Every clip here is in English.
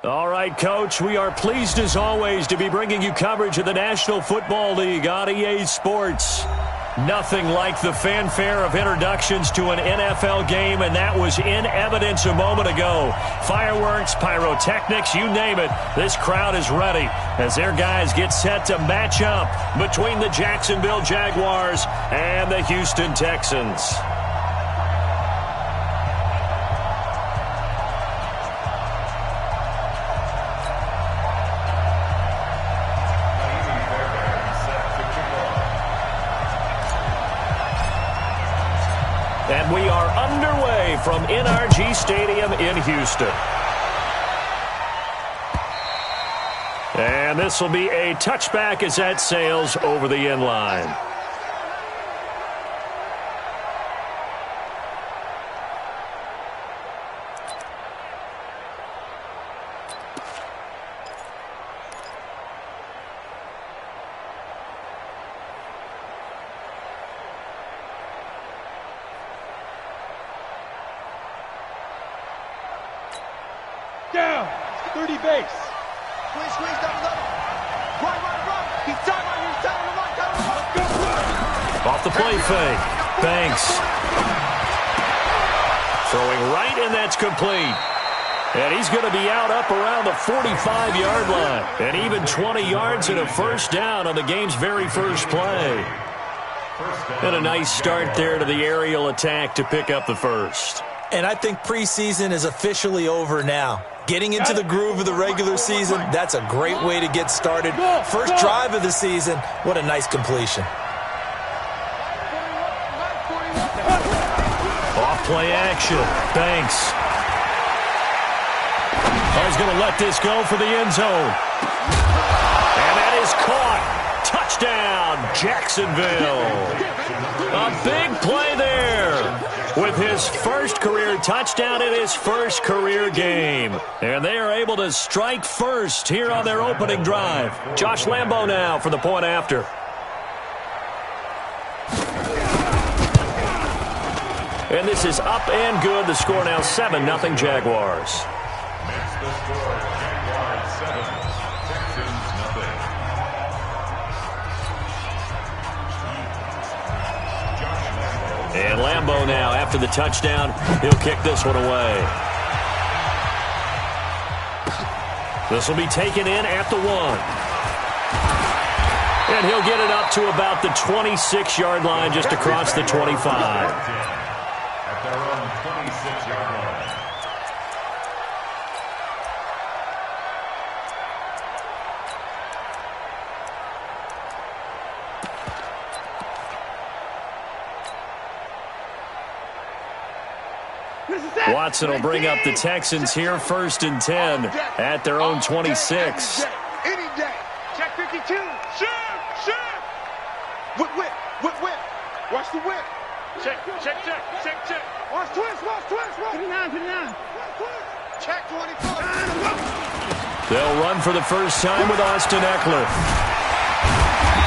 All right, Coach, we are pleased as always to be bringing you coverage of the National Football League on EA Sports. Nothing like the fanfare of introductions to an NFL game, and that was in evidence a moment ago. Fireworks, pyrotechnics, you name it. This crowd is ready as their guys get set to match up between the Jacksonville Jaguars and the Houston Texans. And we are underway from NRG Stadium in Houston. And this will be a touchback as that sails over the end line. Down. 30 base. Squeeze down the middle. Run. He's time to run. Off the play fake. Banks. Throwing right, and that's complete. And he's going to be out up around the 45-yard line. And even 20 yards and a first down on the game's very first play. And a nice start there to the aerial attack to pick up the first. And I think preseason is officially over now. Getting into the groove of the regular season, that's a great way to get started. First drive of the season, what a nice completion. Off play action. Banks. Oh, he's going to let this go for the end zone. And that is caught. Touchdown, Jacksonville. A big play there. With his first career touchdown in his first career game. And they are able to strike first here on their opening drive. Josh Lambo now for the point after. And this is up and good. The score now 7-0 Jaguars. And Lambo now, after the touchdown, he'll kick this one away. This will be taken in at the 1. And he'll get it up to about the 26-yard line, just across the 25. At their own 26-yard line. Watson will bring up the Texans here, 1st and 10 at their own 26. Any day. Check 52. Shoot. Whip. Watch the whip. Check. Watch twist. 59. Check 24. They'll run for the first time with Austin Eckler.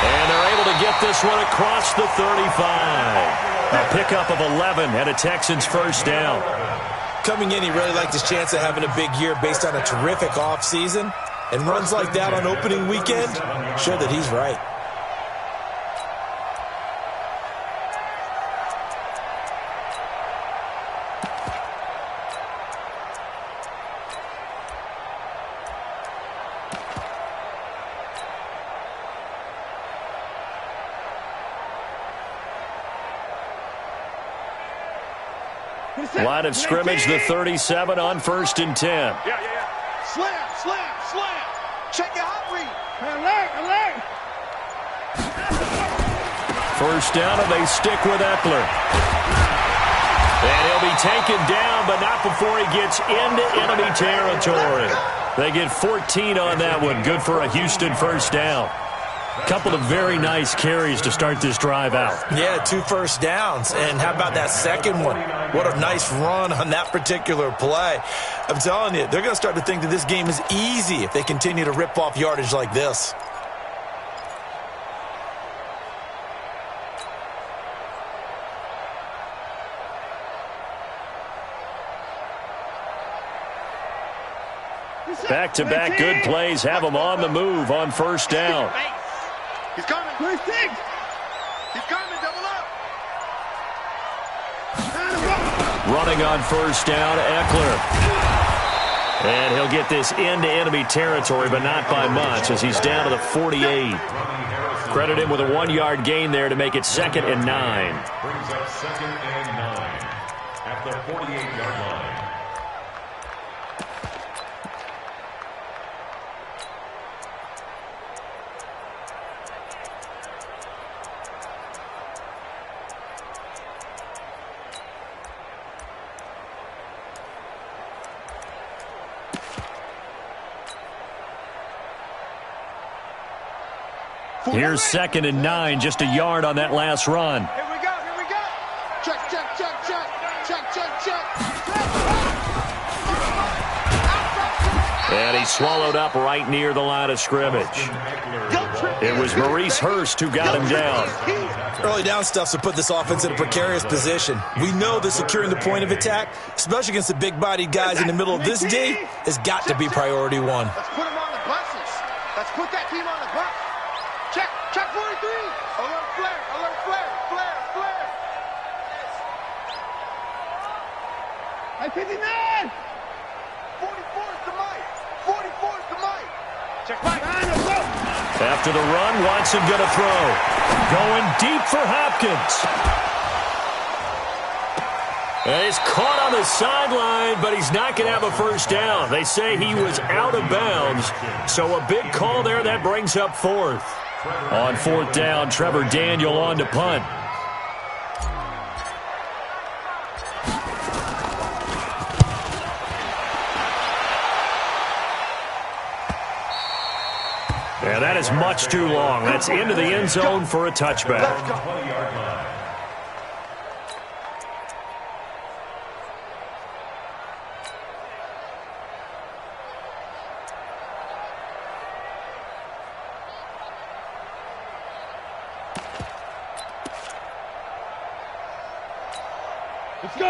And they're able to get this one across the 35. A pickup of 11 and a Texans first down. Coming in, he really liked his chance of having a big year based on a terrific offseason. And runs like that on opening weekend show that he's right. Line of scrimmage, the 37 on 1st and 10. Yeah. Slam. Check your hot read. Alert. First down, and they stick with Eckler. And he'll be taken down, but not before he gets into enemy territory. They get 14 on that one. Good for a Houston first down. Couple of very nice carries to start this drive out. Yeah, 2 first downs. And how about that second one? What a nice run on that particular play. I'm telling you, they're going to start to think that this game is easy if they continue to rip off yardage like this. Back-to-back good plays have him on the move on first down. He's coming. He's coming. Double up. Running on first down, Eckler. And he'll get this into enemy territory, but not by much, as he's down to the 48. Credit him with a 1-yard gain there to make it 2nd and 9. Brings up 2nd and 9 at the 48-yard line. Here's 2nd and 9, just a yard on that last run. Here we go. Check. And he swallowed up right near the line of scrimmage. It was Maurice Hurst who got him down. Early down stuff's to put this offense in a precarious position. We know that securing the point of attack, especially against the big-bodied guys in the middle of this D, has got to be priority one. Let's put them on the buses. Let's put that team on the bus. Check 43. Alert flare. Hey, 59. 44 is the mic. Check right. After the run, Watson going to throw. Going deep for Hopkins. And he's caught on the sideline, but he's not going to have a first down. They say he was out of bounds, so a big call there. That brings up 4th. On 4th down, Trevor Daniel on to punt. And that is much too long. That's into the end zone for a touchback.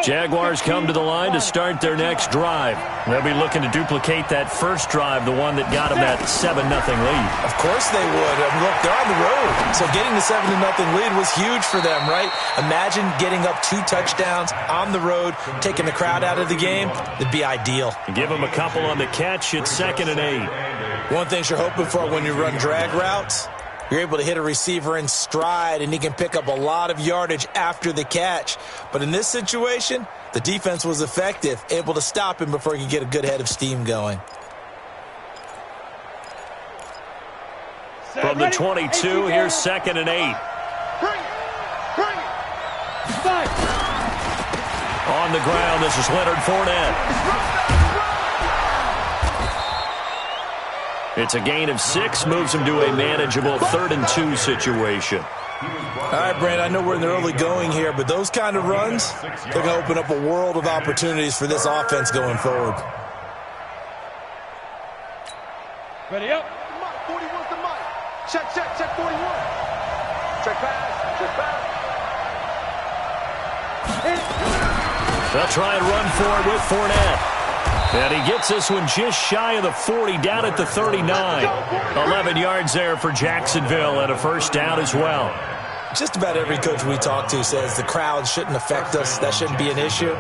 Jaguars come to the line to start their next drive. They'll be looking to duplicate that first drive, the one that got them that 7-0 lead. Of course they would. Look, they're on the road, so getting the 7-0 lead was huge for them, right? Imagine getting up 2 touchdowns on the road, taking the crowd out of the game. It'd be ideal. Give them a couple on the catch. It's 2nd and 8. One thing you're hoping for when you run drag routes, you're able to hit a receiver in stride, and he can pick up a lot of yardage after the catch. But in this situation, the defense was effective, able to stop him before he could get a good head of steam going. From the 22, here's 2nd and 8. Bring it. On the ground, this is Leonard Fournette. It's a gain of 6, moves him to a manageable 3rd and 2 situation. All right, Brand, I know we're in the early going here, but those kind of runs, they're going to open up a world of opportunities for this offense going forward. Ready up. 41's the mic. Check 41. Check pass. They'll try and run for it with Fournette. And he gets this one just shy of the 40, down at the 39. 11 yards there for Jacksonville, and a first down as well. Just about every coach we talk to says the crowd shouldn't affect us. That shouldn't be an issue.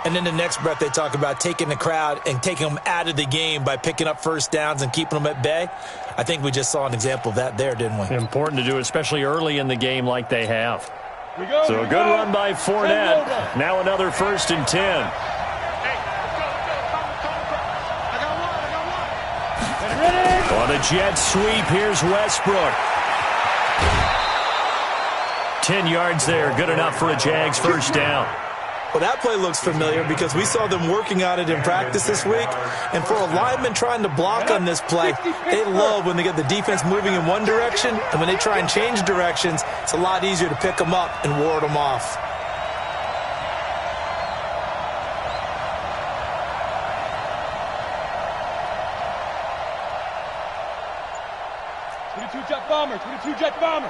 And then the next breath they talk about taking the crowd and taking them out of the game by picking up first downs and keeping them at bay. I think we just saw an example of that there, didn't we? Important to do, especially early in the game like they have. So a good run by Fournette. Now another 1st and 10. On a jet sweep, here's Westbrook. 10 yards there, good enough for a Jags first down. Well, that play looks familiar because we saw them working on it in practice this week. And for a lineman trying to block on this play, they love when they get the defense moving in one direction, and when they try and change directions, it's a lot easier to pick them up and ward them off. Jet bomber.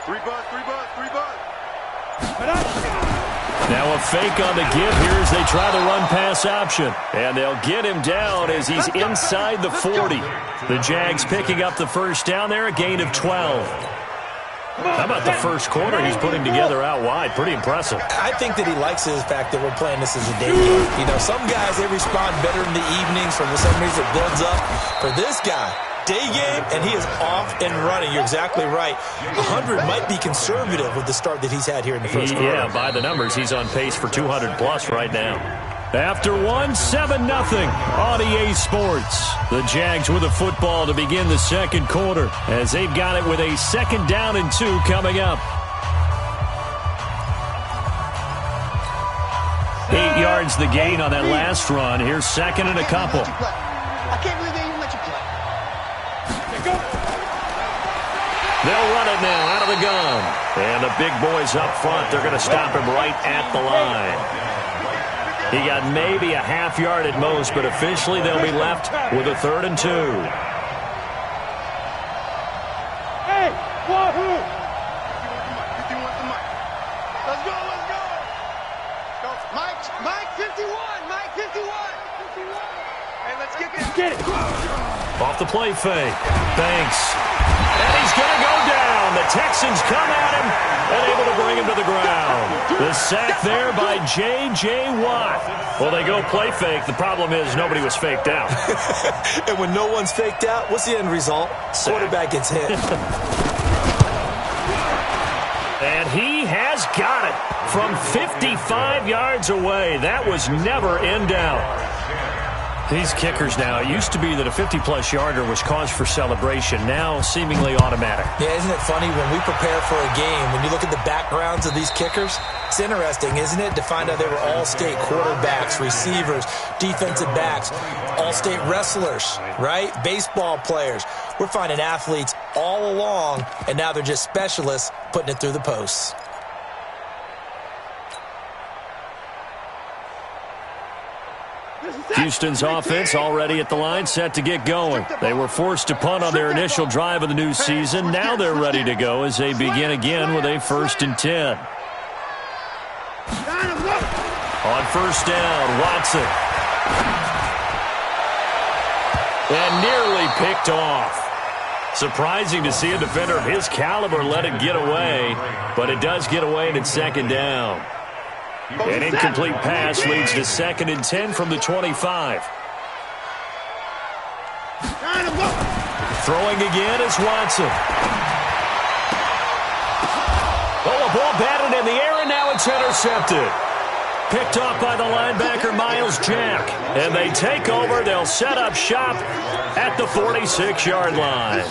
3 bus. Now a fake on the give here as they try the run-pass option. And they'll get him down as he's inside the 40. The Jags picking up the first down there, a gain of 12. How about the first quarter he's putting together out wide? Pretty impressive. I think that he likes the fact that we're playing this as a day game. You know, some guys, they respond better in the evenings. For some reason, it builds up. For this guy, day game, and he is off and running. You're exactly right. 100 might be conservative with the start that he's had here in the first quarter. Yeah, by the numbers, he's on pace for 200-plus right now. After 7-0 on EA Sports. The Jags with the football to begin the second quarter as they've got it with a 2nd down and 2 coming up. 8 yards the gain on that last run. Here's 2nd and a couple. I can't believe they even let you play. They'll run it now out of the gun. And the big boys up front, they're going to stop him right at the line. He got maybe a half yard at most, but officially they'll be left with a 3rd and 2. Hey, wahoo! If you want the mic. Let's go, let's go! Mike 51, Mike 51! Hey, let's get this. Get it! Off the play fake. Banks. And he's going to go down. The Texans come at him and able to bring him to the ground. The sack there by J.J. Watt. Well, they go play fake. The problem is nobody was faked out. And when no one's faked out, what's the end result? Quarterback gets hit. And he has got it from 55 yards away. That was never in doubt. These kickers now, it used to be that a 50-plus yarder was cause for celebration. Now, seemingly automatic. Yeah, isn't it funny when we prepare for a game, when you look at the backgrounds of these kickers, it's interesting, isn't it, to find out they were all-state quarterbacks, receivers, defensive backs, all-state wrestlers, right? Baseball players. We're finding athletes all along, and now they're just specialists putting it through the posts. Houston's offense already at the line, set to get going. They were forced to punt on their initial drive of the new season. Now they're ready to go as they begin again with a 1st and 10. On 1st down, Watson. And nearly picked off. Surprising to see a defender of his caliber let it get away, but it does get away and it's 2nd down. An incomplete pass leads to 2nd and 10 from the 25. Throwing again is Watson. Oh, a ball batted in the air, and now it's intercepted. Picked off by the linebacker, Miles Jack. And they take over. They'll set up shop at the 46-yard line.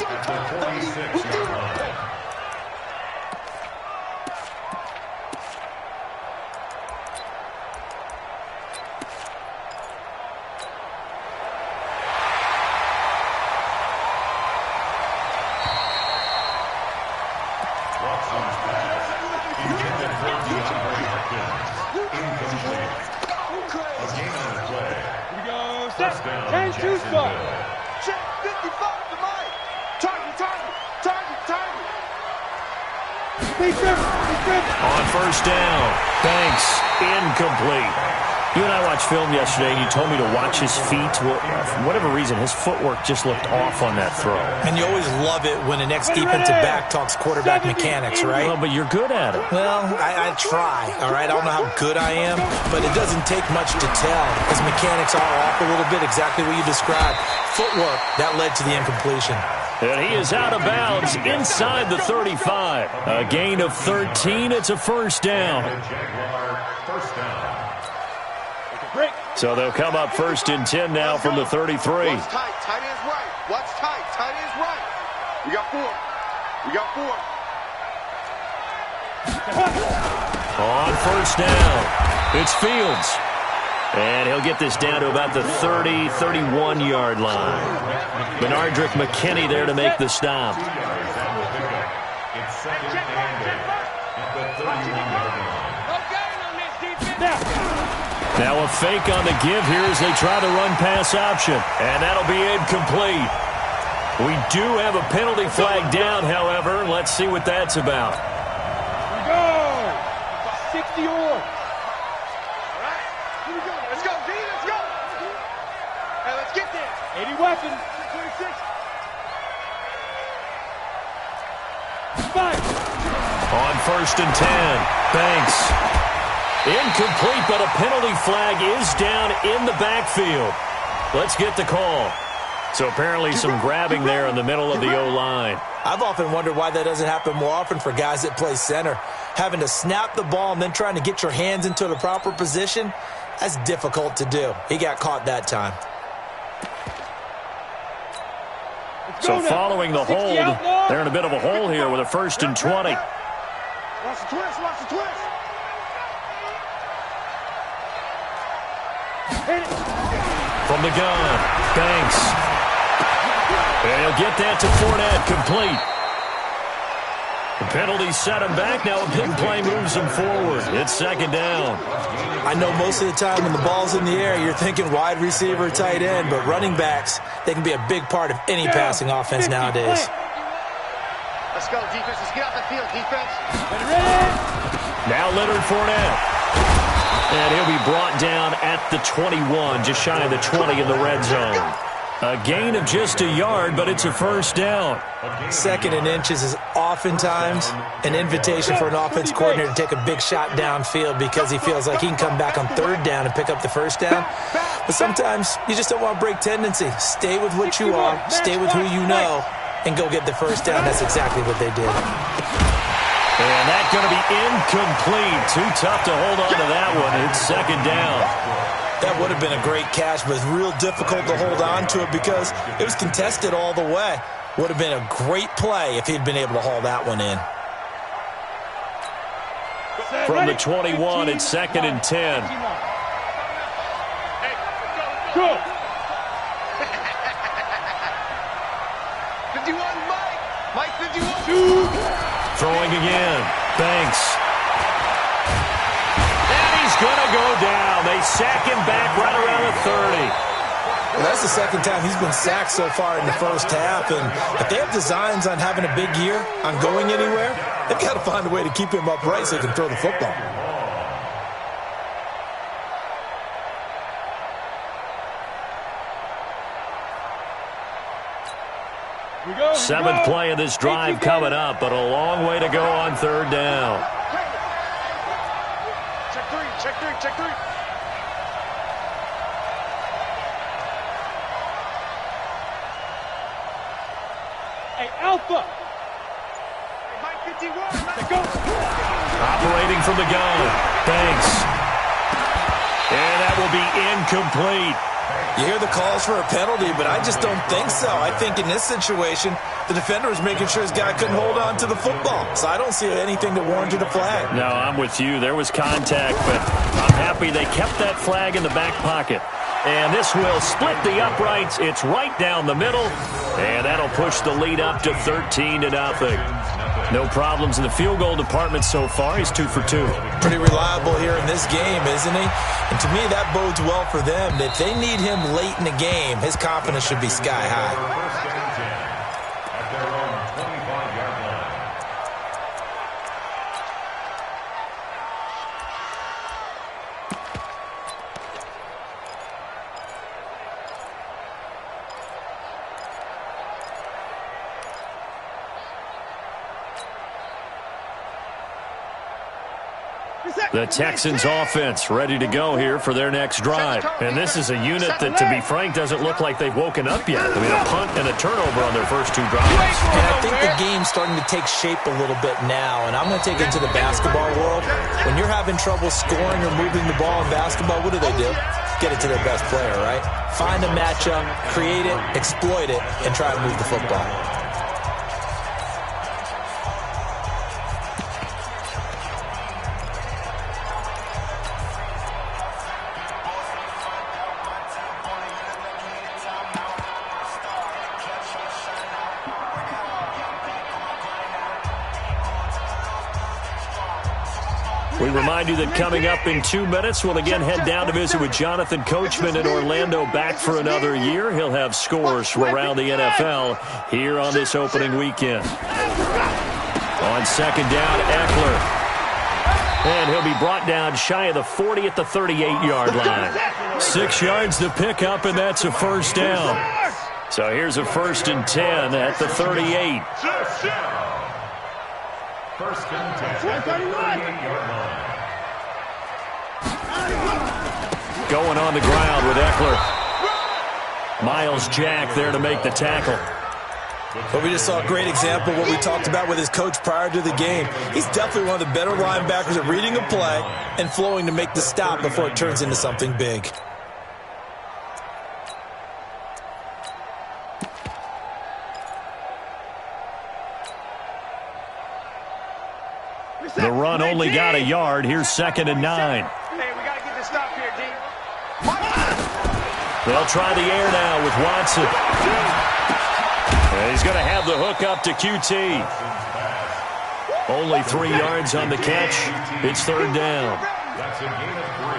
On 1st down, Banks, incomplete. You and I watched film yesterday, and you told me to watch his feet. Well, for whatever reason, his footwork just looked off on that throw. And you always love it when an ex-defensive back talks quarterback mechanics, right? Well, but you're good at it. Well, I try, all right? I don't know how good I am, but it doesn't take much to tell. His mechanics are off a little bit, exactly what you described. Footwork, that led to the incompletion. And he is out of bounds inside the 35. A gain of 13. It's a 1st down. So they'll come up 1st and 10 now from the 33. What's tight? Tight end's right. What's tight? Tight end's right. We got 4. We got 4. On 1st down, it's Fields. And he'll get this down to about the 30, 31-yard line. Benardrick McKinney there to make the stop. It's 2nd and 8 at the 31-yard line. Now a fake on the give here as they try the run-pass option. And that'll be incomplete. We do have a penalty flag down, however. Let's see what that's about. Here we go. 60 or. 80 weapons. 26. Five. On 1st and 10, Banks. Incomplete, but a penalty flag is down in the backfield. Let's get the call. So apparently some grabbing there in the middle of the O-line. I've often wondered why that doesn't happen more often for guys that play center. Having to snap the ball and then trying to get your hands into the proper position, that's difficult to do. He got caught that time. So following the hold, they're in a bit of a hole here with a 1st and 20. Watch the twist, watch the twist. Hit it. From the gun, Banks. And he'll get that to Fournette, complete. The penalty set him back. Now a big play moves him forward. It's 2nd down. I know most of the time when the ball's in the air, you're thinking wide receiver, tight end, but running backs, they can be a big part of any passing offense nowadays. Let's go, defense. Let's get off the field, defense. Now Leonard Fournette. And he'll be brought down at the 21, just shy of the 20 in the red zone. A gain of just a yard, but it's a 1st down. 2nd and inches is oftentimes an invitation for an offense coordinator to take a big shot downfield because he feels like he can come back on 3rd down and pick up the 1st down. But sometimes you just don't want to break tendency. Stay with what you are, stay with who you know, and go get the 1st down. That's exactly what they did. And that's going to be incomplete. Too tough to hold on to that one. It's 2nd down. That would have been a great catch, but it's real difficult to hold on to it because it was contested all the way. Would have been a great play if he'd been able to haul that one in. From the 21, it's 2nd and 10. Go. 51, Mike. Mike 51. Throwing again. Banks. And he's going to go down. They sack him back right around the 30. Well, that's the 2nd time he's been sacked so far in the 1st half. And if they have designs on having a big year, on going anywhere, they've got to find a way to keep him upright so he can throw the football. We go. 7th play of this drive coming up, but a long way to go on 3rd down. Check 3, check 3, check 3. Hey, Alpha. Hey, Mike 51. Let's go. Operating from the gun. Banks. And that will be incomplete. You hear the calls for a penalty, but I just don't think so. I think in this situation, the defender was making sure his guy couldn't hold on to the football. So I don't see anything that warranted a flag. No, I'm with you. There was contact, but I'm happy they kept that flag in the back pocket. And this will split the uprights. It's right down the middle. And that'll push the lead up to 13-0. No problems in the field goal department so far. He's 2 for 2. Pretty reliable here in this game, isn't he? And to me, that bodes well for them. If they need him late in the game, his confidence should be sky high. At their own 25-yard line. The Texans offense ready to go here for their next drive. And this is a unit that, to be frank, doesn't look like they've woken up yet. I mean, a punt and a turnover on their first 2 drives. And I think the game's starting to take shape a little bit now, and I'm going to take it to the basketball world. When you're having trouble scoring or moving the ball in basketball, what do? Get it to their best player, right? Find a matchup, create it, exploit it, and try to move the football. We remind you that coming up in 2 minutes, we'll again head down to visit with Jonathan Coachman in Orlando, back for another year. He'll have scores from around the NFL here on this opening weekend. On 2nd down, Eckler. And he'll be brought down shy of the 40 at the 38-yard line. 6 yards to pick up, and that's a first down. So here's a 1st and 10 at the 38. First and 10 at the 38-yard line. Going on the ground with Eckler. Miles Jack there to make the tackle. But we just saw a great example of what we talked about with his coach prior to the game. He's definitely one of the better linebackers at reading a play and flowing to make the stop before it turns into something big. The run only got a yard. Here's 2nd and 9. Hey, we got to get this stop here, D. They'll try the air now with Watson. And he's going to have the hook up to QT. Only 3 yards on the catch. It's 3rd down. That's a gain of 3.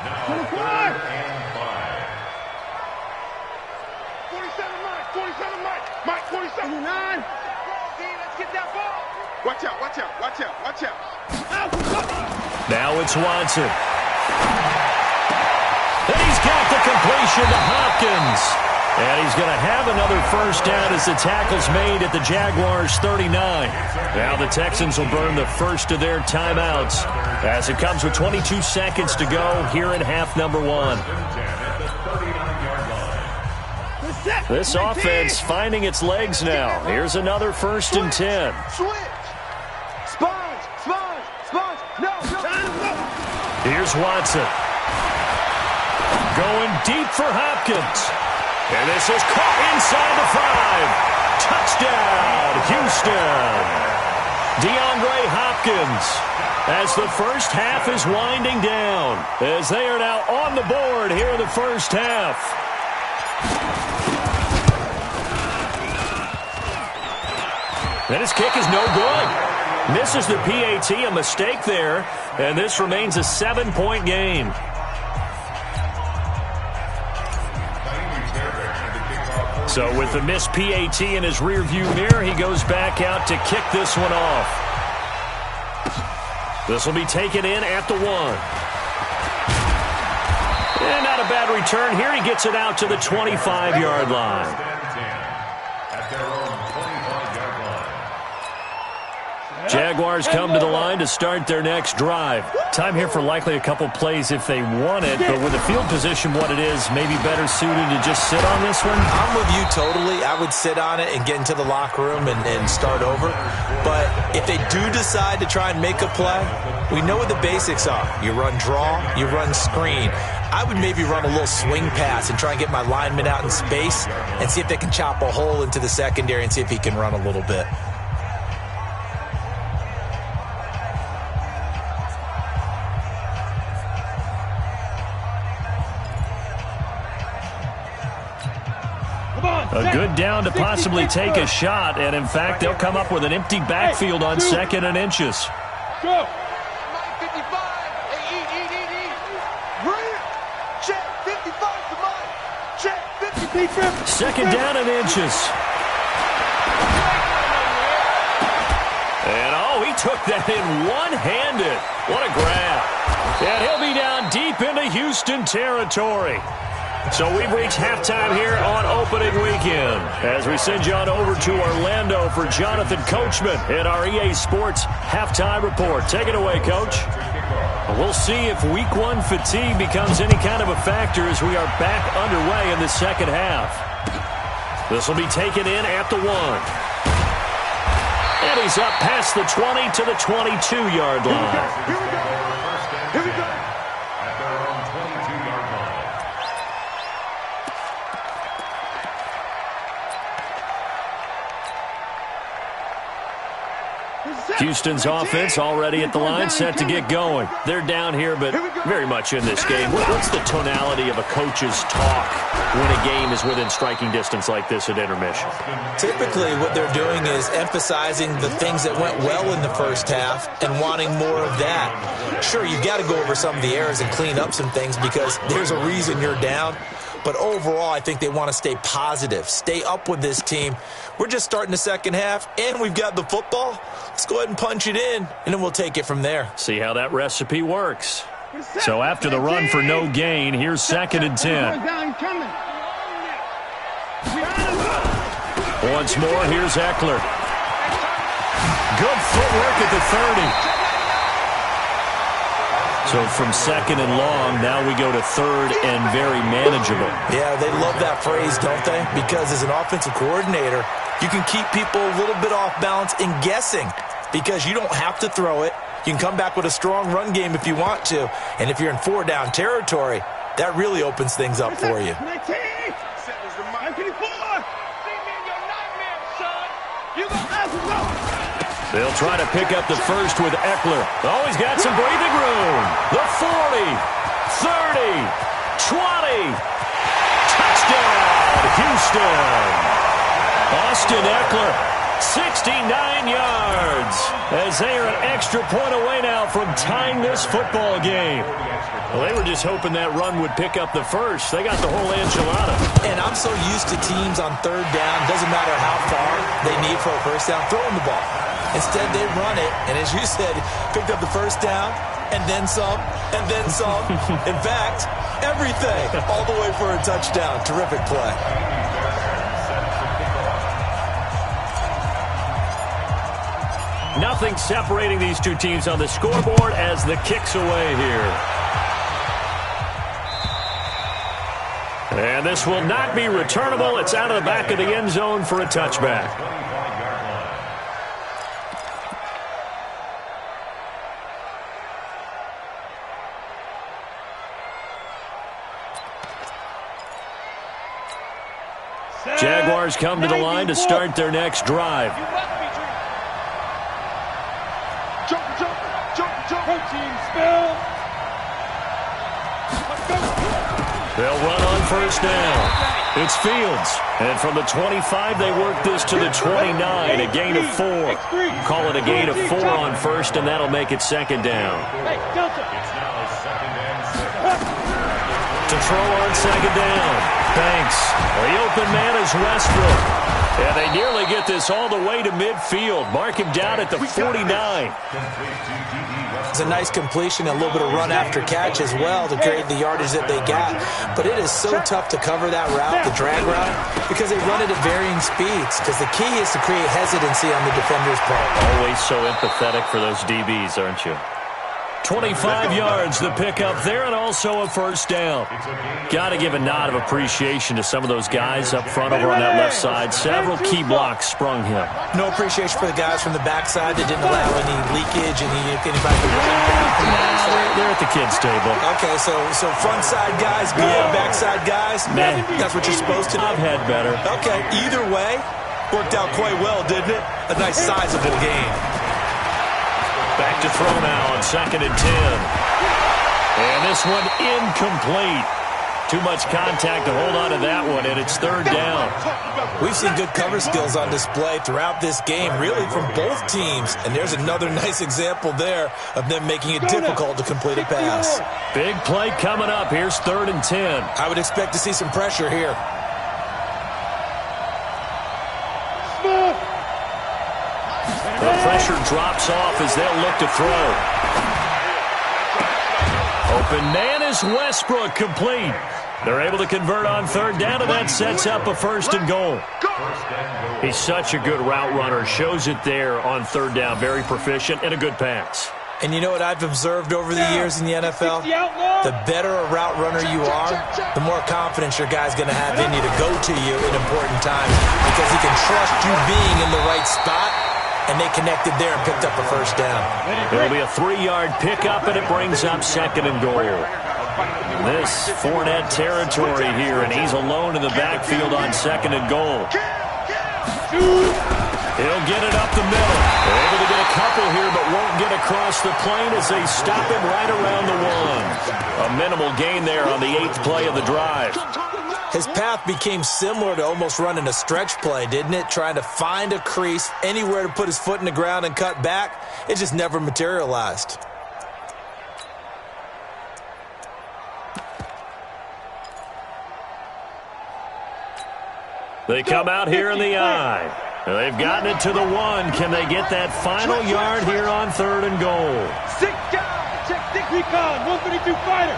Now 3rd and 5. 47, Mike. 47, Mike. Mike, 47. 9. Let's get that ball. Watch out, watch out, watch out, watch out. Now it's Watson. And he's got the completion to Hopkins. And he's going to have another first down as the tackle's made at the Jaguars' 39. Now the Texans will burn the first of their timeouts as it comes with 22 seconds to go here in half number 1. This offense finding its legs now. Here's another 1st and 10. Switch. Sponge. No. Here's Watson. Going deep for Hopkins. And this is caught inside the 5. Touchdown, Houston. DeAndre Hopkins as the first half is winding down, as they are now on the board here in the first half. And his kick is no good. Misses the PAT, a mistake there, and this remains a 7-point game. So with the missed PAT in his rearview mirror, he goes back out to kick this one off. This will be taken in at the 1. And not a bad return here. He gets it out to the 25-yard line. Jaguars come to the line to start their next drive. Time here for likely a couple plays if they want it, but with the field position what it is, maybe better suited to just sit on this one? I'm with you totally. I would sit on it and get into the locker room and start over. But if they do decide to try and make a play, we know what the basics are. You run draw, you run screen. I would maybe run a little swing pass and try and get my lineman out in space and see if they can chop a hole into the secondary and see if he can run a little bit. A good down to possibly take a shot, and in fact, they'll come up with an empty backfield on 2nd and inches. Go. Mike 55. Hey, eat. Bring it. Check 55 to Mike. Check 55. 2nd down and inches. And he took that in one-handed. What a grab. And he'll be down deep into Houston territory. So we've reached halftime here on opening weekend as we send you on over to Orlando for Jonathan Coachman in our EA Sports halftime report. Take it away, Coach. We'll see if week 1 fatigue becomes any kind of a factor as we are back underway in the second half. This will be taken in at the 1. And he's up past the 20 to the 22-yard line. Here we go. At their own 22-yard line. Houston's offense already at the line, set to get going. They're down here, but very much in this game. What's the tonality of a coach's talk when a game is within striking distance like this at intermission? Typically, what they're doing is emphasizing the things that went well in the first half and wanting more of that. Sure, you've got to go over some of the errors and clean up some things because there's a reason you're down. But overall, I think they want to stay positive, stay up with this team. We're just starting the second half, and we've got the football. Let's go ahead and punch it in, and then we'll take it from there. See how that recipe works. So after the run for no gain, here's 2nd and 10. Once more, here's Eckler. Good footwork at the 30. So from 2nd and long, now we go to 3rd and very manageable. Yeah, they love that phrase, don't they? Because as an offensive coordinator, you can keep people a little bit off balance and guessing because you don't have to throw it. You can come back with a strong run game if you want to. And if you're in 4-down territory, that really opens things up for you. They'll try to pick up the first with Eckler. Oh, he's got some breathing room. The 40, 30, 20. Touchdown, Houston. Austin Eckler, 69 yards. As they are an extra point away now from tying this football game. Well, they were just hoping that run would pick up the first. They got the whole enchilada. And I'm so used to teams on 3rd down, doesn't matter how far they need for a first down, throwing the ball. Instead, they run it, and as you said, picked up the first down, and then some, and then some. In fact, everything, all the way for a touchdown. Terrific play. Nothing separating these two teams on the scoreboard as the kick's away here. And this will not be returnable. It's out of the back of the end zone for a touchback. Jaguars come to the line to start their next drive. They'll run on first down. It's Fields. And from the 25, they work this to the 29, a gain of 4. Call it a gain of 4 on first, and that'll make it 2nd down. To throw on 2nd down. Banks. The open man is Westbrook. And they nearly get this all the way to midfield. Mark him down at the 49. It's a nice completion, a little bit of run after catch as well to create the yardage that they got. But it is so tough to cover that route, the drag route, because they run it at varying speeds. Because the key is to create hesitancy on the defender's part. Always so empathetic for those DBs, aren't you? 25 yards the pickup there, and also a first down. Got to give a nod of appreciation to some of those guys up front over on that left side. Several key blocks sprung him. No appreciation for the guys from the backside that didn't allow any leakage and anybody to run. They're at the kids' table. Okay, so front side guys, backside guys, man, that's what you're supposed to do. I've had better. Okay, either way, worked out quite well, didn't it? A nice sizable gain. Back to throw now on 2nd and 10. And this one incomplete. Too much contact to hold on to that one, and it's 3rd down. We've seen good cover skills on display throughout this game, really from both teams. And there's another nice example there of them making it difficult to complete a pass. Big play coming up. Here's 3rd and 10. I would expect to see some pressure here. The pressure drops off as they'll look to throw. Open man is Westbrook, complete. They're able to convert on 3rd down, and that sets up a 1st and goal. He's such a good route runner. Shows it there on 3rd down. Very proficient and a good pass. And you know what I've observed over the years in the NFL? The better a route runner you are, the more confidence your guy's going to have in you to go to you in important times because he can trust you being in the right spot. And they connected there and picked up a 1st down. It'll be a 3-yard pickup, and it brings up 2nd and goal. This Fournette territory here, and he's alone in the backfield on 2nd and goal. He'll get it up the middle. They're able to get a couple here, but won't get across the plane as they stop him right around the 1. A minimal gain there on the 8th play of the drive. His path became similar to almost running a stretch play, didn't it? Trying to find a crease, anywhere to put his foot in the ground and cut back. It just never materialized. They come out here in the I. They've gotten it to the 1. Can they get that final yard here on 3rd and goal? 6 guys. Check 6 recon. 132 fighter.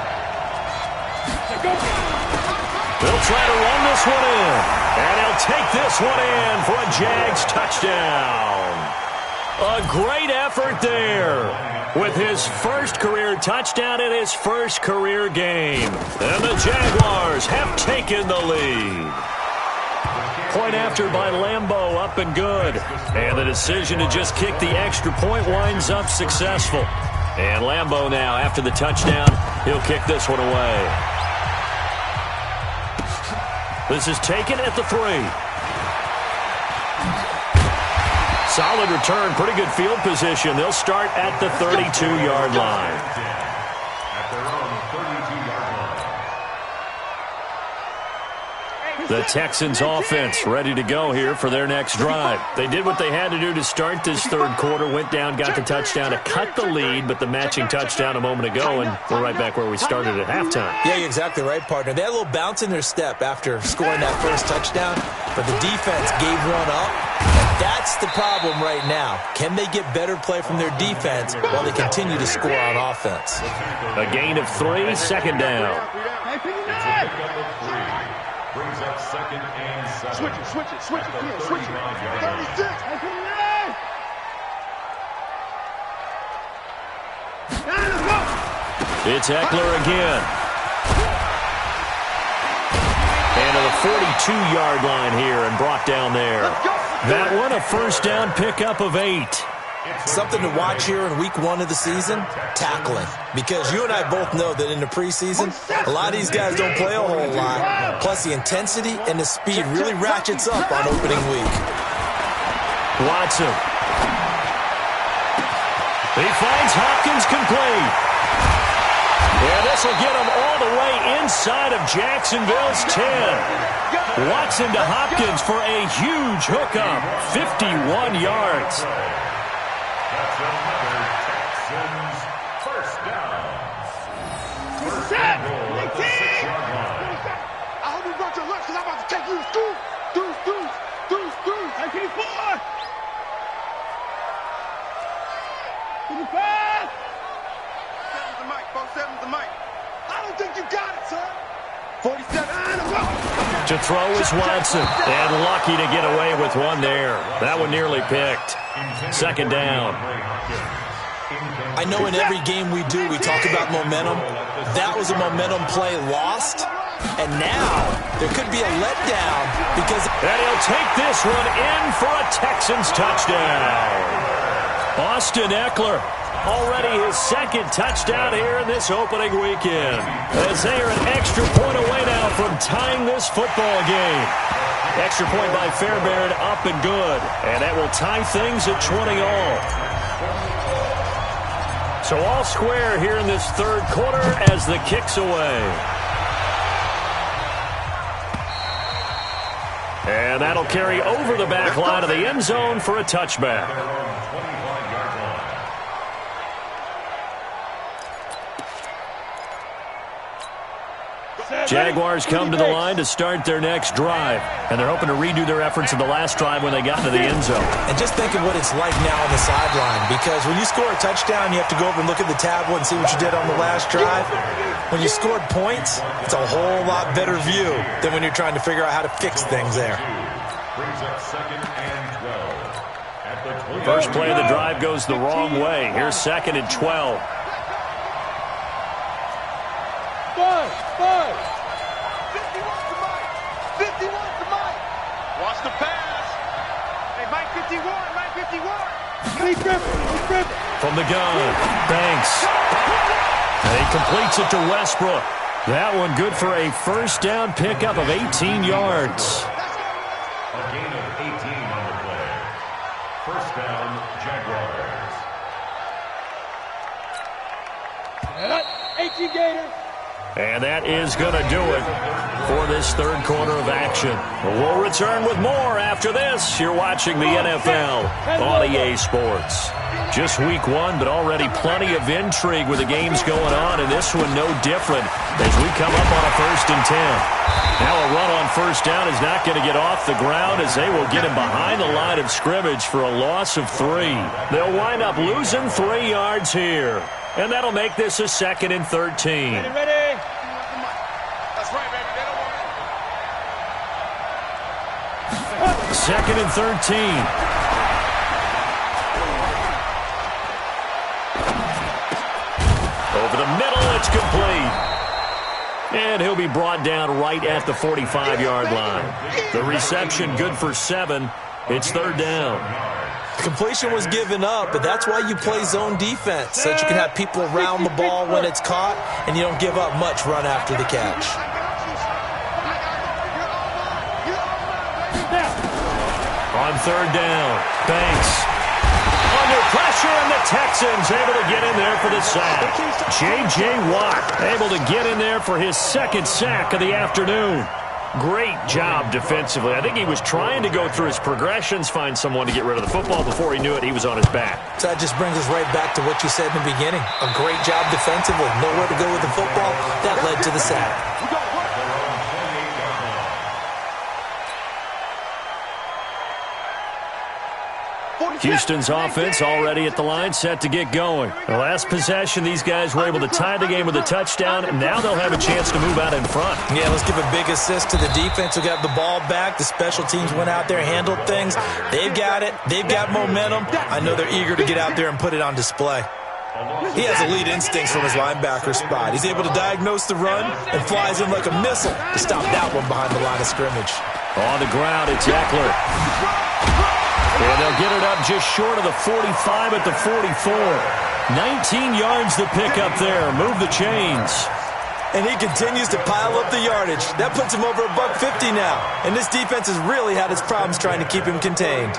They'll try to run this one in. And he'll take this one in for a Jags touchdown. A great effort there with his first career touchdown in his first career game. And the Jaguars have taken the lead. Point after by Lambeau, up and good. And the decision to just kick the extra point winds up successful. And Lambeau now, after the touchdown, he'll kick this one away. This is taken at the 3. Solid return, pretty good field position. They'll start at the 32-yard line. At their own 32-yard line. The Texans offense ready to go here for their next drive. They did what they had to do to start this third quarter, went down, got the touchdown to cut the lead, but the matching touchdown a moment ago, and we're right back where we started at halftime. Yeah, you're exactly right, partner. They had a little bounce in their step after scoring that first touchdown, but the defense gave one up. And that's the problem right now. Can they get better play from their defense while they continue to score on offense? A gain of 3, second down. It's a pickup of 3. Brings up 2nd and 7. Switch it. At the 39-yard line. 36. It's Eckler again. And to the 42-yard line here and brought down there. That one a first down pickup of 8. Something to watch here in week 1 of the season, tackling. Because you and I both know that in the preseason, a lot of these guys don't play a whole lot. Plus the intensity and the speed really ratchets up on opening week. Watson. He finds Hopkins complete. Yeah, this will get him all the way inside of Jacksonville's 10. Watson to Hopkins for a huge hookup, 51 yards. That's another Texans first down. First and goal at the 6-yard line. I hope you brought your lunch because I'm about to take you to school. Deuce. 19-4. Give me 5. 7's the mic, folks. 7's the mic. I don't think you got it, sir. 47. To throw is Watson, and lucky to get away with one there. That one nearly picked. Second down. I know in every game we do, we talk about momentum. That was a momentum play lost. And now there could be a letdown because... And he'll take this one in for a Texans touchdown. Austin Eckler, already his second touchdown here in this opening weekend. As they are an extra point away now from tying this football game. Extra point by Fairbairn, up and good. And that will tie things at 20 all. So all square here in this third quarter as the kick's away. And that'll carry over the back line of the end zone for a touchback. Jaguars come to the line to start their next drive, and they're hoping to redo their efforts in the last drive when they got into the end zone. And just think of what it's like now on the sideline, because when you score a touchdown, you have to go over and look at the tablet and see what you did on the last drive. When you scored points, it's a whole lot better view than when you're trying to figure out how to fix things there. Brings up 2nd and 12. At the 20. First play of the drive goes the wrong way. Here's 2nd and 12. 5. 51's the mic. 51's the mic. Watch the pass. Hey, Mike 51. Griffin. From the gun, Banks. And he completes it to Westbrook. That one good for a first down pickup of 18 yards. A gain of 18 on the play. First down, Jaguars. 18 Gators. And that is going to do it for this third quarter of action. We'll return with more after this. You're watching the NFL on EA Sports. Just week 1, but already plenty of intrigue with the games going on, and this one no different as we come up on a 1st and 10. Now a run on on first down is not going to get off the ground as they will get him behind the line of scrimmage for a loss of 3. They'll wind up losing 3 yards here. And that'll make this a 2nd and 13. Ready? That's right, baby. They don't want it. 2nd and 13. Over the middle, it's complete. And he'll be brought down right at the 45-yard line. The reception good for 7. It's 3rd down. Completion was given up, but that's why you play zone defense, so that you can have people around the ball when it's caught, and you don't give up much run after the catch. On 3rd down, Banks under pressure, and the Texans able to get in there for the sack. J.J. Watt able to get in there for his 2nd sack of the afternoon. Great job defensively. I think he was trying to go through his progressions, find someone to get rid of the football. Before he knew it, he was on his back. So that just brings us right back to what you said in the beginning. A great job defensively. Nowhere to go with the football. That led to the sack. Houston's offense already at the line, set to get going. The last possession, these guys were able to tie the game with a touchdown, and now they'll have a chance to move out in front. Yeah, let's give a big assist to the defense who got the ball back. The special teams went out there, handled things. They've got it. They've got momentum. I know they're eager to get out there and put it on display. He has elite instincts from his linebacker spot. He's able to diagnose the run and flies in like a missile to stop that one behind the line of scrimmage. On the ground, it's Eckler. And they'll get it up just short of the 45 at the 44. 19 yards to pick up there. Move the chains. And he continues to pile up the yardage. That puts him over $150 now. And this defense has really had its problems trying to keep him contained.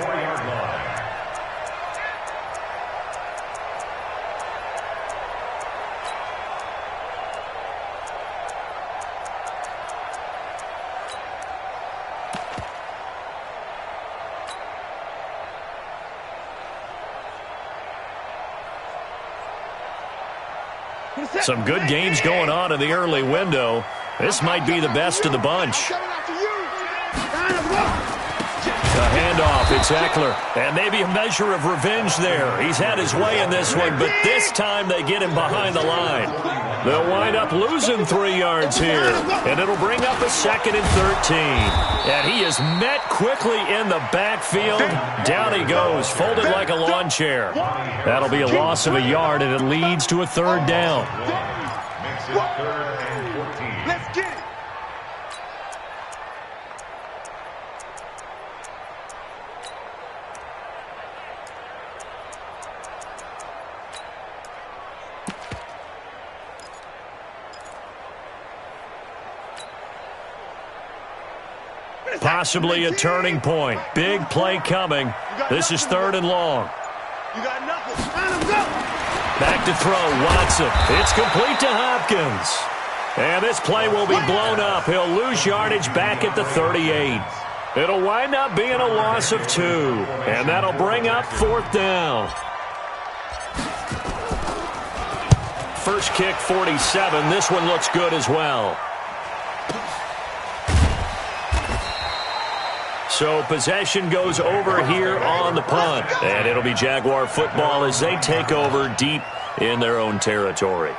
Some good games going on in the early window. This might be the best of the bunch. A handoff, it's Eckler. And maybe a measure of revenge there. He's had his way in this one, but this time they get him behind the line. They'll wind up losing 3 yards here. And it'll bring up a 2nd and 13. And he is met quickly in the backfield. Down he goes, folded like a lawn chair. That'll be a loss of a yard, and it leads to a 3rd down. Makes it 3rd and 14. Let's get it. Possibly a turning point. Big play coming. This is 3rd and long. You got nothing. Let him go. Back to throw, Watson. It's complete to Hopkins. And this play will be blown up. He'll lose yardage back at the 38. It'll wind up being a loss of 2. And that'll bring up 4th down. First kick, 47. This one looks good as well. So possession goes over here on the punt. And it'll be Jaguar football as they take over deep in their own territory.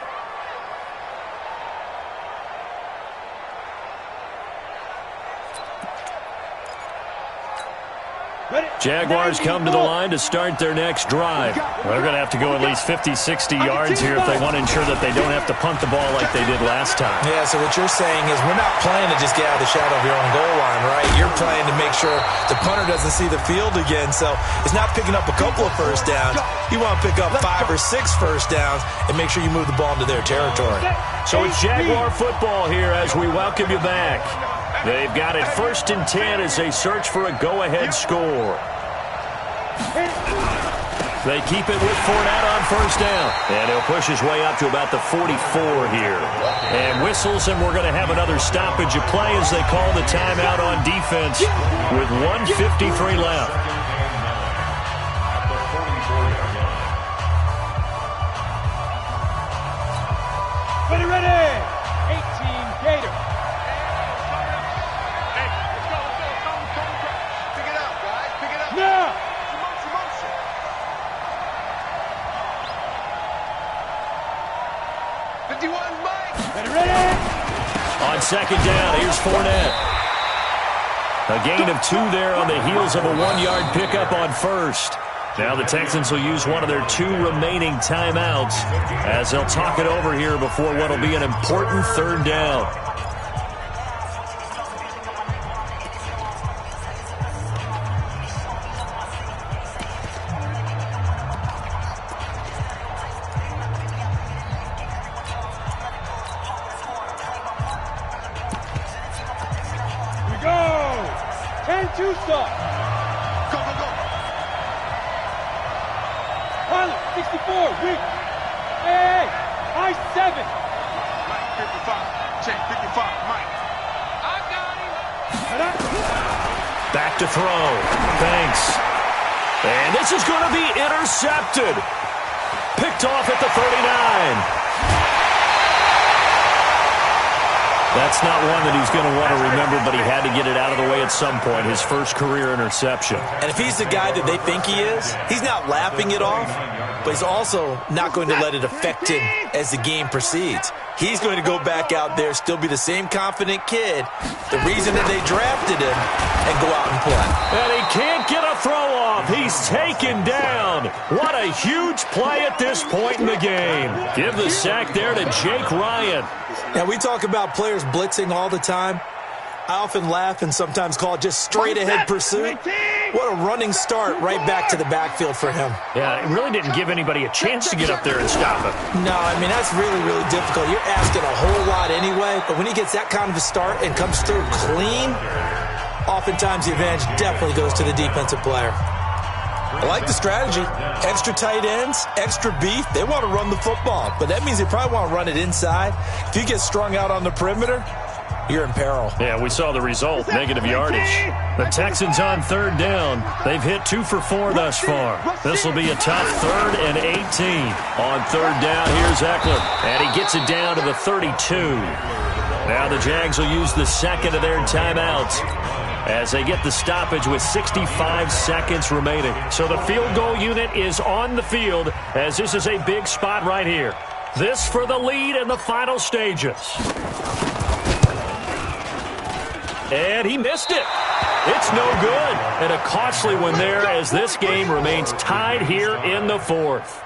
Jaguars come to the line to start their next drive. They're going to have to go at least 50, 60 yards here if they want to ensure that they don't have to punt the ball like they did last time. Yeah, so what you're saying is we're not playing to just get out of the shadow of your own goal line, right? You're playing to make sure the punter doesn't see the field again. So it's not picking up a couple of first downs. You want to pick up 5 or 6 first downs and make sure you move the ball into their territory. So it's Jaguar football here as we welcome you back. They've got it 1st and 10 as they search for a go-ahead score. They keep it with Fournette on first down. And he'll push his way up to about the 44 here. And whistles, and we're going to have another stoppage of play as they call the timeout on defense with 1:53 left. Ready. 18 Gator. Hey, second down. Here's Fournette. A gain of 2 there on the heels of a 1-yard pickup on first. Now the Texans will use one of their 2 remaining timeouts as they'll talk it over here before what will be an important third down. Here we go. 10-2 stop. Go, go, go. Pilot, 64, weak. Hey, high 7. Mike, 55. Check, 55. Mike. I got him. Back to throw. Banks. And this is going to be intercepted. Picked off at the 39. That's not one that he's going to want to remember, but he had to get it out of the way at some point, his first career interception. And if he's the guy that they think he is, he's not laughing it off, but he's also not going to let it affect him as the game proceeds. He's going to go back out there, still be the same confident kid, the reason that they drafted him, and go out and play. And he can't get a throw off. He's taken down. What a huge play at this point in the game. Give the sack there to Jake Ryan. Now, we talk about players blitzing all the time. I often laugh and sometimes call it just straight-ahead pursuit. What a running start right back to the backfield for him. Yeah, it really didn't give anybody a chance to get up there and stop him. No, I mean, that's really, really difficult. You're asking a whole lot anyway, but when he gets that kind of a start and comes through clean, oftentimes the advantage definitely goes to the defensive player. I like the strategy. Extra tight ends, extra beef. They want to run the football, but that means they probably want to run it inside. If you get strung out on the perimeter, you're in peril. Yeah, we saw the result, negative yardage. The Texans on third down. They've hit 2 for 4 thus far. This will be a tough 3rd and 18. On third down, here's Eckler, and he gets it down to the 32. Now the Jags will use the second of their timeouts as they get the stoppage with 65 seconds remaining. So the field goal unit is on the field as this is a big spot right here. This for the lead in the final stages. And he missed it. It's no good. And a costly one there as this game remains tied here in the 4th.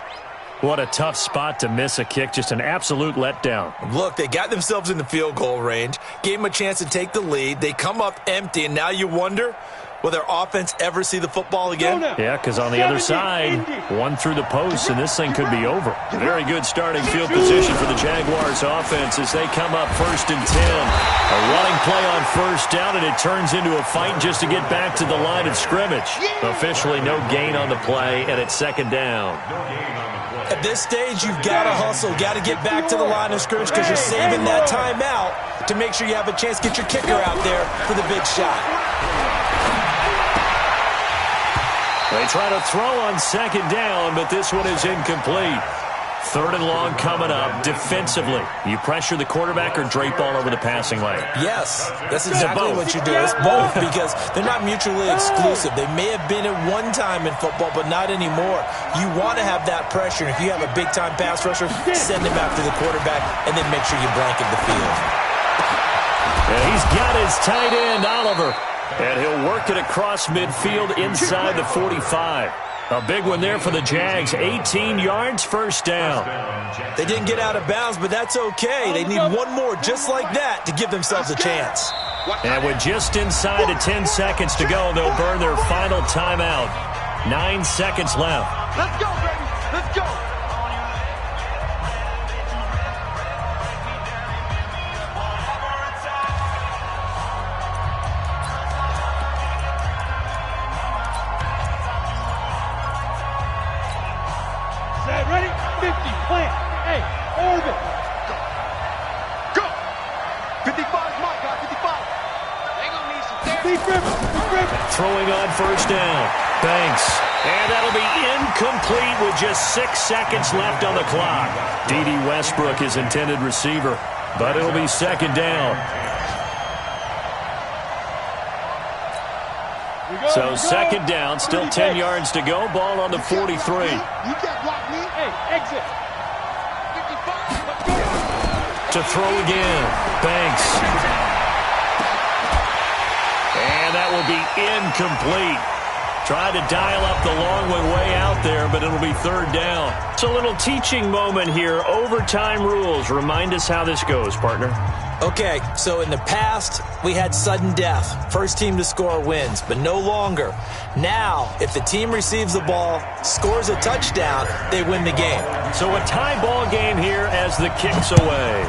What a tough spot to miss a kick. Just an absolute letdown. Look, they got themselves in the field goal range, gave them a chance to take the lead. They come up empty, and now you wonder, will their offense ever see the football again? Yeah, because on the other side, one through the post, and this thing could be over. Very good starting field position for the Jaguars offense as they come up 1st and 10. A running play on first down, and it turns into a fight just to get back to the line of scrimmage. Officially no gain on the play, and it's 2nd down. At this stage, you've got to hustle, got to get back to the line of scrimmage because you're saving that timeout to make sure you have a chance to get your kicker out there for the big shot. They try to throw on 2nd down, but this one is incomplete. 3rd and long coming up defensively. You pressure the quarterback or drape all over the passing lane? Yes, that's exactly what you do. It's both because they're not mutually exclusive. They may have been at one time in football, but not anymore. You want to have that pressure. If you have a big-time pass rusher, send him after the quarterback and then make sure you blanket the field. And he's got his tight end, Oliver. And he'll work it across midfield inside the 45. A big one there for the Jags. 18 yards, 1st down. They didn't get out of bounds, but that's okay. They need one more just like that to give themselves a chance. And with just inside of 10 seconds to go, they'll burn their final timeout. 9 seconds left. Let's go, baby. Let's go. Ready? 50, plant. Hey, orbit. Go. 55's Mike, guy. 55. They gonna need some therapy. Big Griffin. Throwing on 1st down. Banks. And that'll be incomplete with just 6 seconds left on the clock. D.D. Westbrook is intended receiver, but it'll be 2nd down. So 2nd down, still 10 yards to go. Ball on the 43. You can't block me. Hey, exit. 55, let's go. To throw again. Banks. And that will be incomplete. Tried to dial up the long one way out there, but it'll be third down. It's a little teaching moment here. Overtime rules. Remind us how this goes, partner. Okay, so in the past, we had sudden death. First team to score wins, but no longer. Now, if the team receives the ball, scores a touchdown, they win the game. So a tie ball game here as the kick's away.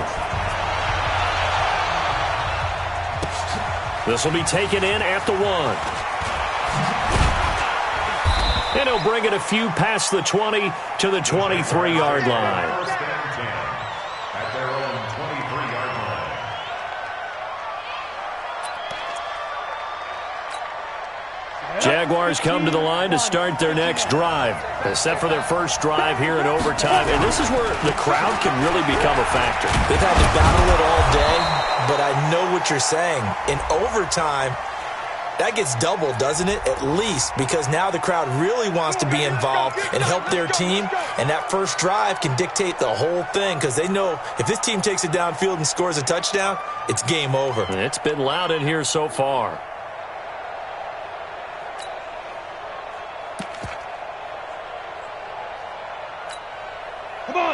This will be taken in at the 1. And he'll bring it a few past the 20 to the 23-yard line. First and 10 at their own 23-yard line. Jaguars come to the line to start their next drive. They're set for their first drive here in overtime. And this is where the crowd can really become a factor. They've had to battle it all day, but I know what you're saying. In overtime, that gets doubled, doesn't it? At least, because now the crowd really wants to be involved and help their team, and that first drive can dictate the whole thing because they know if this team takes it downfield and scores a touchdown, it's game over. It's been loud in here so far.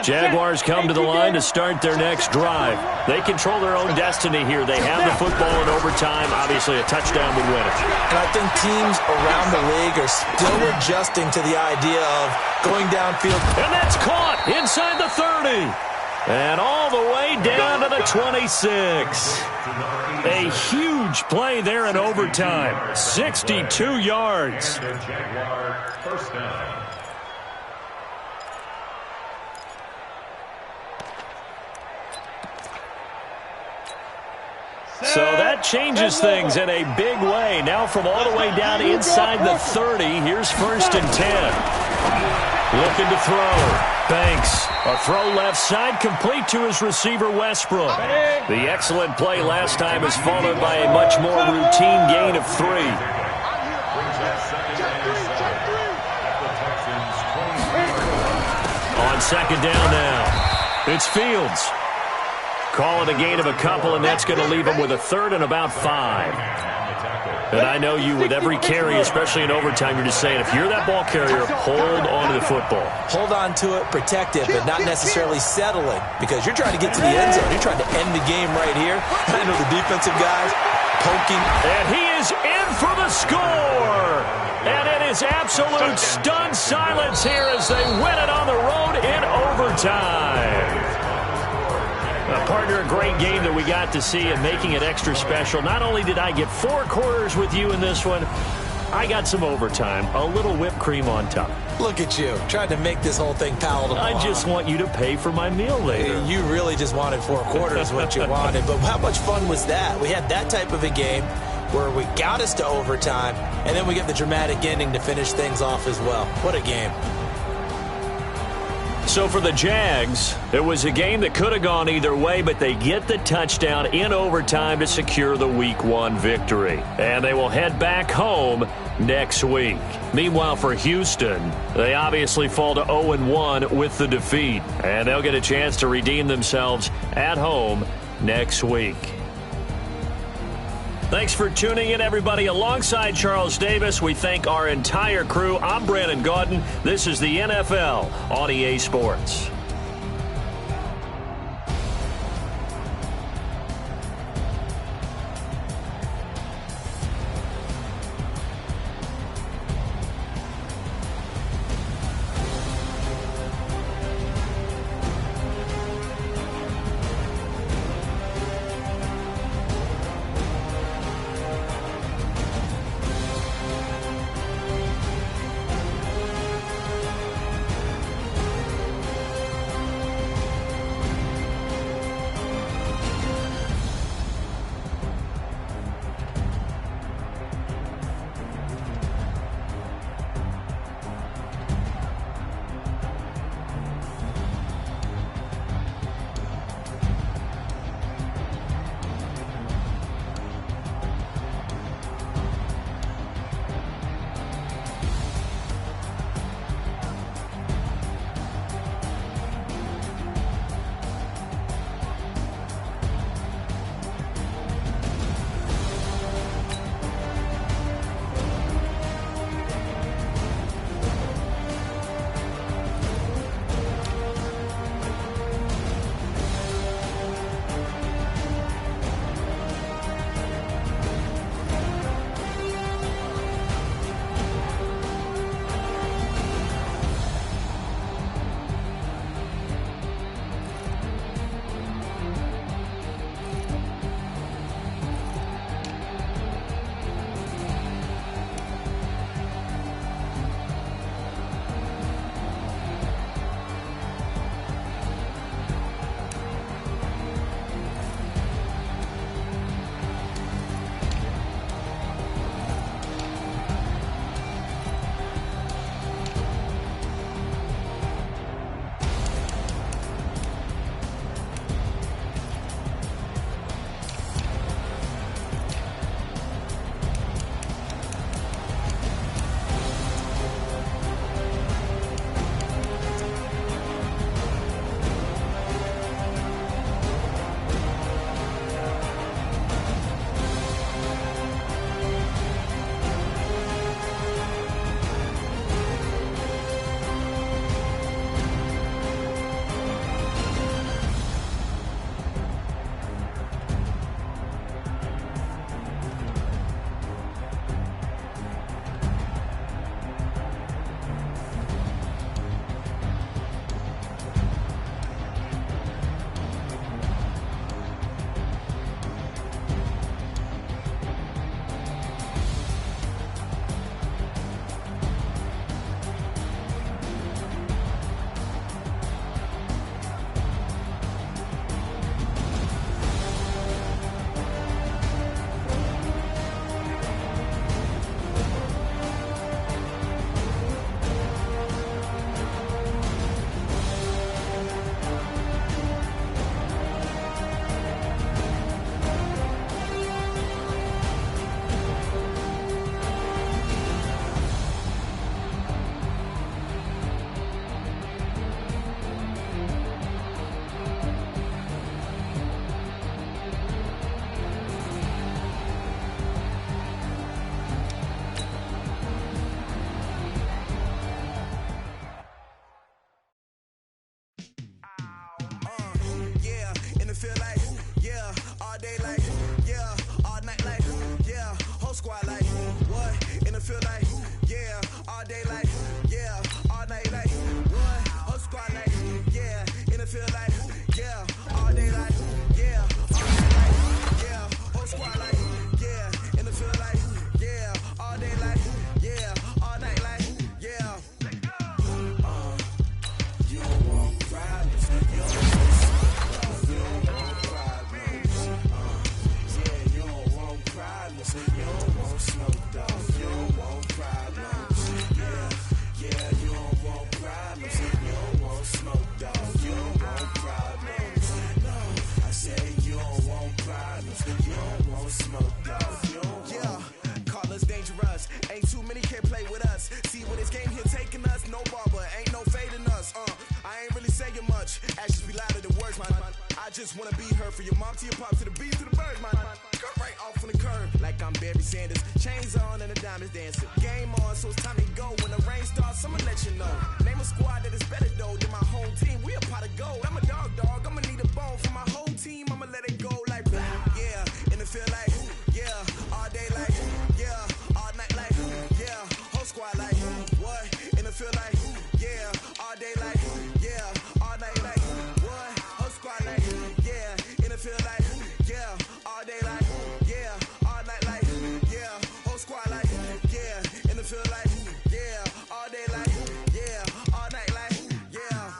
Jaguars come to the line to start their next drive. They control their own destiny here. They have the football in overtime. Obviously, a touchdown would win it. And I think teams around the league are still adjusting to the idea of going downfield. And that's caught inside the 30. And all the way down to the 26. A huge play there in overtime. 62 yards. Jaguar first down. So that changes things in a big way. Now from all the way down inside the 30, here's first and 10. Looking to throw. Banks. A throw left side complete to his receiver Westbrook. The excellent play last time is followed by a much more routine gain of 3. On second down now. It's Fields. Call it a gain of a couple, and that's going to leave him with a third and about 5. And I know you, with every carry, especially in overtime, you're just saying, if you're that ball carrier, hold on to the football. Hold on to it, protect it, but not necessarily settling, because you're trying to get to the end zone. You're trying to end the game right here. I know the defensive guys poking. And he is in for the score. And it is absolute stunned silence here as they win it on the road in overtime. Partner, a great game that we got to see and making it extra special. Not only did I get 4 quarters with you in this one, I got some overtime, a little whipped cream on top. Look at you, trying to make this whole thing palatable. I just want you to pay for my meal later. You really just wanted 4 quarters what you wanted, but how much fun was that? We had that type of a game where we got us to overtime, and then we get the dramatic ending to finish things off as well. What a game. So for the Jags, it was a game that could have gone either way, but they get the touchdown in overtime to secure the Week 1 victory. And they will head back home next week. Meanwhile, for Houston, they obviously fall to 0-1 with the defeat. And they'll get a chance to redeem themselves at home next week. Thanks for tuning in, everybody. Alongside Charles Davis, we thank our entire crew. I'm Brandon Gaudin. This is the NFL on EA Sports. problems. You don't want smoke, dog. You don't want problems. Yeah, you don't want problems. You don't want smoke, dog. You don't want problems. No, I say you don't want problems. You don't want smoke, dog. You don't want. Call us dangerous. Ain't too many can play with us. See where this game here taking us. No barber, ain't no fading us. I ain't really saying much. Actions be louder than words, man. I just wanna be heard from your mom to your pop to the beat to the birds, man. Cut right off on the curb like I'm Barry Sanders. Chains on and the diamonds dancing. Game on, so it's time to go. When the rain starts, I'ma let you know. Name a squad that is better though than my home team. We a pot of gold. I'm a dog. I'ma need a bone for my whole team. I'ma let it go like yeah. And it feel like yeah. All day like yeah. All night like yeah. Whole squad like what? And it feel like yeah. All day like yeah. All night like what? Whole squad like yeah. And it feel like yeah. All day like yeah. All night like yeah. Whole squad like yeah. And it feel like yeah. All day like yeah. All night like yeah.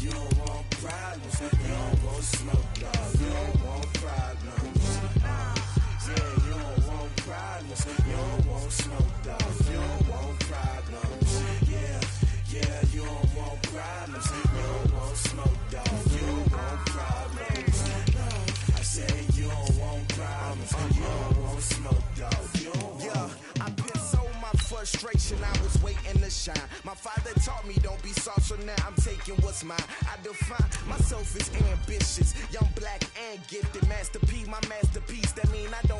You don't want problems. You don't want smoke, dog. You don't want problems. Yeah, you don't want problems. You don't want smoke, dog. You don't want problems. Yeah, you don't want problems. You don't want smoke, dog. You don't want problems. No, I say you don't want problems. You don't want smoke, dog. You don't want. I've been so my frustration, I was waiting to shine. My father taught me don't be soft, so now I'm taking what's mine. I define myself as ambitious, young, black, and gifted. Master P, my masterpiece. That mean I don't